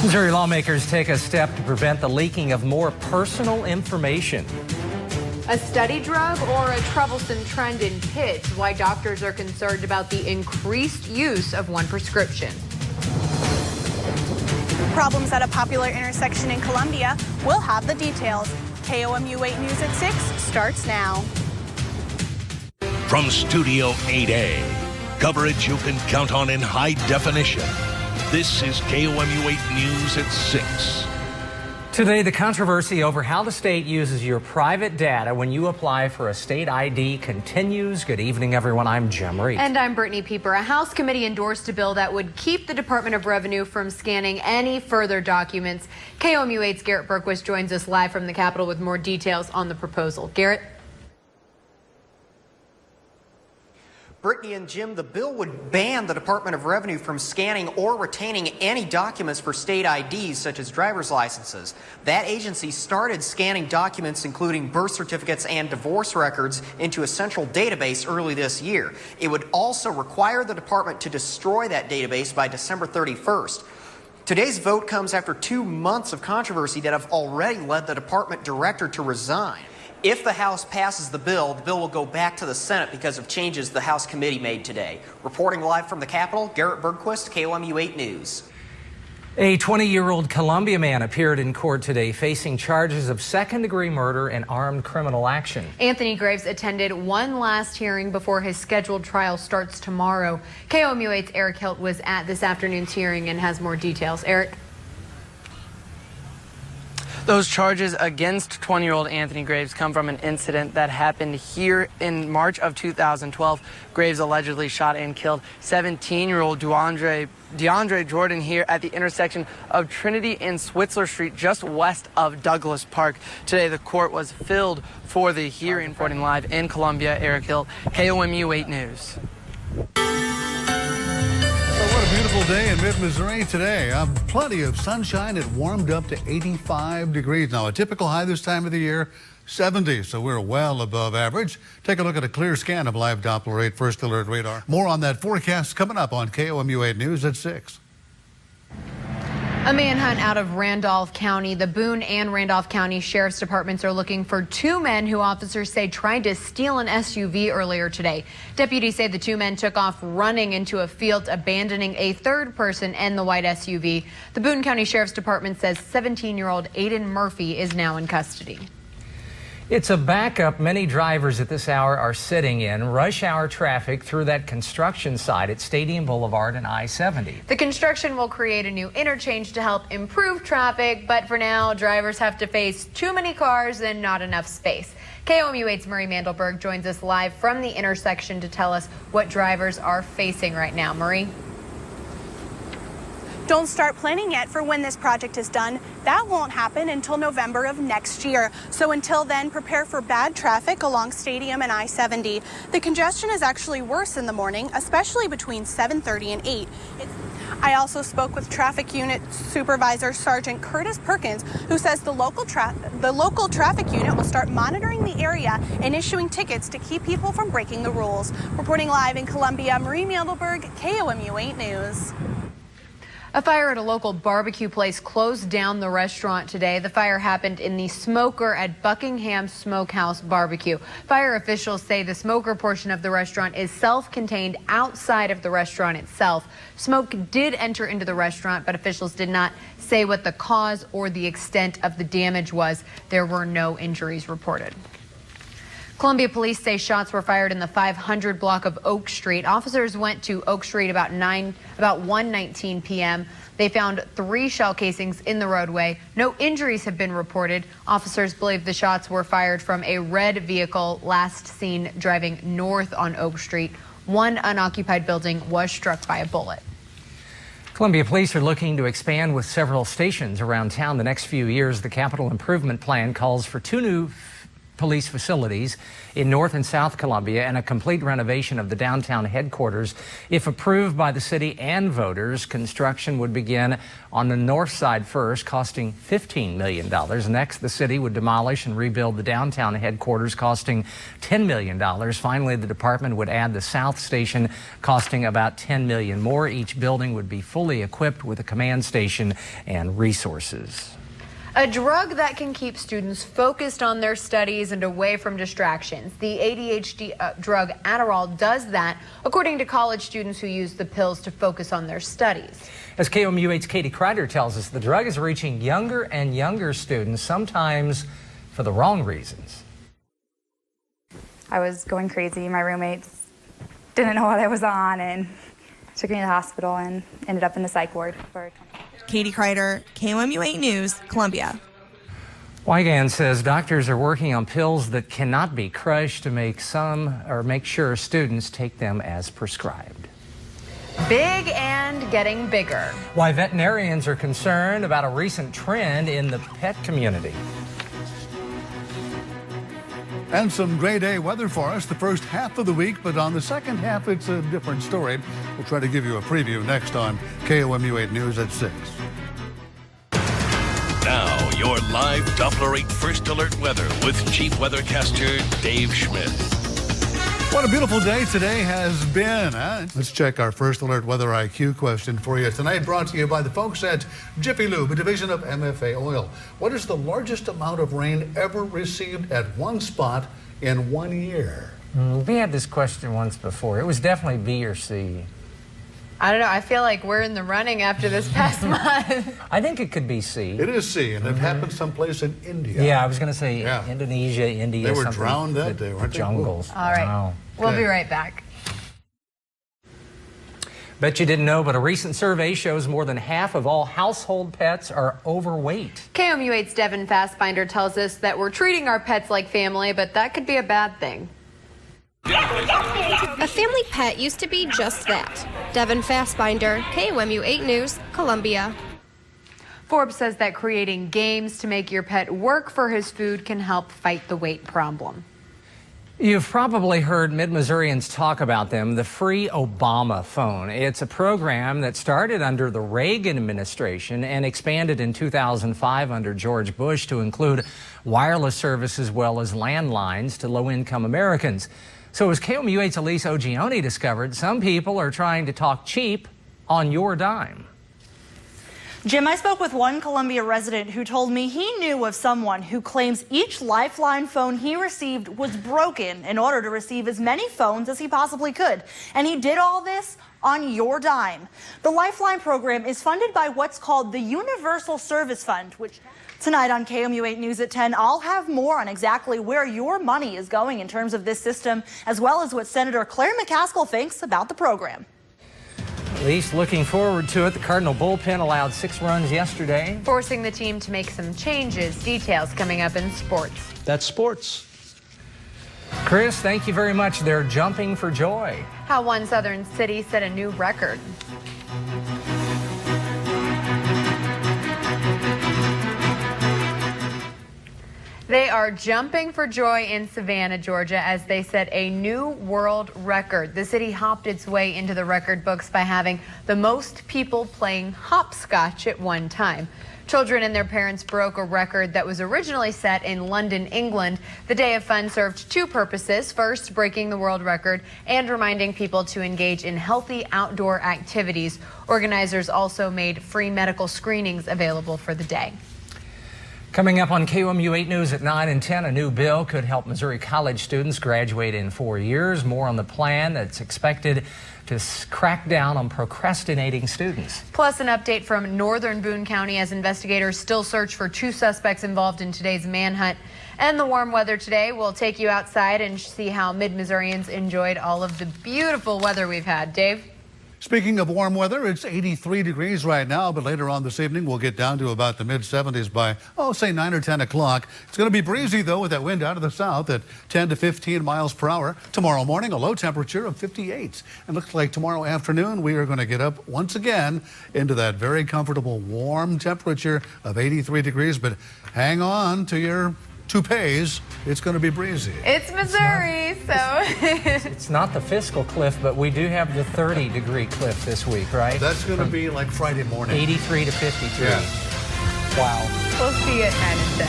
Missouri lawmakers take a step to prevent the leaking of more personal information. A study drug or a troublesome trend in kids? Why doctors are concerned about the increased use of one prescription. Problems at a popular intersection in Columbia. We'll have the details. KOMU 8 News at 6 starts now. From Studio 8A, coverage you can count on in high definition. This is KOMU 8 News at 6. Today, the controversy over how the state uses your private data when you apply for a state ID continues. Good evening, everyone. I'm Jim Reed. And I'm Brittany Pieper. A House committee endorsed a bill that would keep the Department of Revenue from scanning any further documents. KOMU 8's Garrett Berquist joins us live from the Capitol with more details on the proposal. Garrett? Brittany and Jim, the bill would ban the Department of Revenue from scanning or retaining any documents for state IDs, such as driver's licenses. That agency started scanning documents, including birth certificates and divorce records, into a central database early this year. It would also require the department to destroy that database by December 31st. Today's vote comes after 2 months of controversy that have already led the department director to resign. If the House passes the bill will go back to the Senate because of changes the House committee made today. Reporting live from the Capitol, Garrett Berquist, KOMU 8 News. A 20-year-old Columbia man appeared in court today facing charges of second-degree murder and armed criminal action. Anthony Graves attended one last hearing before his scheduled trial starts tomorrow. KOMU 8's Eric Hilt was at this afternoon's hearing and has more details. Eric? Those charges against 20-year-old Anthony Graves come from an incident that happened here in March of 2012. Graves allegedly shot and killed 17-year-old DeAndre Jordan here at the intersection of Trinity and Switzler Street, just west of Douglas Park. Today, the court was filled for the hearing. Reporting live in Columbia, Eric Hill, KOMU 8 News. What a beautiful day in mid-Missouri today. Plenty of sunshine. It warmed up to 85 degrees. Now, a typical high this time of the year, 70, so we're well above average. Take a look at a clear scan of live Doppler 8 First Alert radar. More on that forecast coming up on KOMU 8 News at 6. A manhunt out of Randolph County. The Boone and Randolph County Sheriff's Departments are looking for 2 men who officers say tried to steal an SUV earlier today. Deputies say the 2 men took off running into a field, abandoning a third person in the white SUV. The Boone County Sheriff's Department says 17-year-old Aiden Murphy is now in custody. It's a backup many drivers at this hour are sitting in. Rush hour traffic through that construction site at Stadium Boulevard and I-70. The construction will create a new interchange to help improve traffic, but for now, drivers have to face too many cars and not enough space. KOMU 8's Marie Mandelberg joins us live from the intersection to tell us what drivers are facing right now. Marie? Don't start planning yet for when this project is done. That won't happen until November of next year. So until then, prepare for bad traffic along Stadium and I-70. The congestion is actually worse in the morning, especially between 7:30 and 8. I also spoke with Traffic Unit Supervisor Sergeant Curtis Perkins, who says the local traffic unit will start monitoring the area and issuing tickets to keep people from breaking the rules. Reporting live in Columbia, Marie Mandelberg, KOMU 8 News. A fire at a local barbecue place closed down the restaurant today. The fire happened in the smoker at Buckingham Smokehouse Barbecue. Fire officials say the smoker portion of the restaurant is self-contained outside of the restaurant itself. Smoke did enter into the restaurant, but officials did not say what the cause or the extent of the damage was. There were no injuries reported. Columbia police say shots were fired in the 500 block of Oak Street. Officers went to Oak Street about 1:19 p.m. They found 3 shell casings in the roadway. No injuries have been reported. Officers believe the shots were fired from a red vehicle last seen driving north on Oak Street. One unoccupied building was struck by a bullet. Columbia police are looking to expand with several stations around town the next few years. The capital improvement plan calls for 2 new police facilities in North and South Columbia and a complete renovation of the downtown headquarters. If approved by the city and voters, construction would begin on the north side first, costing $15 million. Next, the city would demolish and rebuild the downtown headquarters, costing $10 million. Finally, the department would add the south station, costing about $10 million more. Each building would be fully equipped with a command station and resources. A drug that can keep students focused on their studies and away from distractions. The ADHD drug Adderall does that, according to college students who use the pills to focus on their studies. As KOMU8's Katie Kreider tells us, the drug is reaching younger and younger students, sometimes for the wrong reasons. I was going crazy. My roommates didn't know what I was on and took me to the hospital and ended up in the psych ward for. Katie Kreider, KOMU8 News, Columbia. Wiegand says doctors are working on pills that cannot be crushed to make sure students take them as prescribed. Big and getting bigger. Why veterinarians are concerned about a recent trend in the pet community. And some grade A weather for us the first half of the week, but on the second half, it's a different story. We'll try to give you a preview next on KOMU8 News at 6. Now, your live Doppler 8 First Alert weather with Chief Weathercaster Dave Schmidt. What a beautiful day today has been, huh? Let's check our First Alert Weather IQ question for you tonight, brought to you by the folks at Jiffy Lube, a division of MFA Oil. What is the largest amount of rain ever received at one spot in 1 year? We had this question once before. It was definitely B or C. I don't know. I feel like we're in the running after this past month. I think it could be C. It is C, and it happened someplace in India. Yeah, I was going to say Indonesia, India. They were drowned that day, weren't they? Jungles. All right. Wow. We'll be right back. Bet you didn't know, but a recent survey shows more than half of all household pets are overweight. KOMU8's Devin Fastbinder tells us that we're treating our pets like family, but that could be a bad thing. A family pet used to be just that. Devin Fastbinder, KOMU8 News, Columbia. Forbes says that creating games to make your pet work for his food can help fight the weight problem. You've probably heard Mid-Missourians talk about them, the free Obama phone. It's a program that started under the Reagan administration and expanded in 2005 under George Bush to include wireless service as well as landlines to low-income Americans. So as KOMU8's Elise Ogioni discovered, some people are trying to talk cheap on your dime. Jim, I spoke with one Columbia resident who told me he knew of someone who claims each Lifeline phone he received was broken in order to receive as many phones as he possibly could. And he did all this on your dime. The Lifeline program is funded by what's called the Universal Service Fund, which tonight on KOMU8 News at 10, I'll have more on exactly where your money is going in terms of this system, as well as what Senator Claire McCaskill thinks about the program. At least looking forward to it. The Cardinal bullpen allowed 6 runs yesterday, forcing the team to make some changes. Details coming up in sports. That's sports. Chris, thank you very much. They're jumping for joy. How one southern city set a new record. They are jumping for joy in Savannah, Georgia, as they set a new world record. The city hopped its way into the record books by having the most people playing hopscotch at one time. Children and their parents broke a record that was originally set in London, England. The Day of Fun served 2 purposes. First, breaking the world record and reminding people to engage in healthy outdoor activities. Organizers also made free medical screenings available for the day. Coming up on KOMU8 News at 9 and 10, a new bill could help Missouri college students graduate in 4 years. More on the plan that's expected to crack down on procrastinating students. Plus an update from northern Boone County as investigators still search for 2 suspects involved in today's manhunt. And the warm weather today will take you outside and see how Mid-Missourians enjoyed all of the beautiful weather we've had. Dave? Speaking of warm weather, it's 83 degrees right now, but later on this evening we'll get down to about the mid-70s by, say 9 or 10 o'clock. It's going to be breezy, though, with that wind out of the south at 10 to 15 miles per hour. Tomorrow morning, a low temperature of 58. And looks like tomorrow afternoon we are going to get up once again into that very comfortable warm temperature of 83 degrees. But hang on to your toupees, it's going to be breezy. It's Missouri, so. It's not the fiscal cliff, but we do have the 30-degree cliff this week, right? That's going to be like Friday morning. 83 to 53. Yeah. Wow. We'll see you at 9 and 10.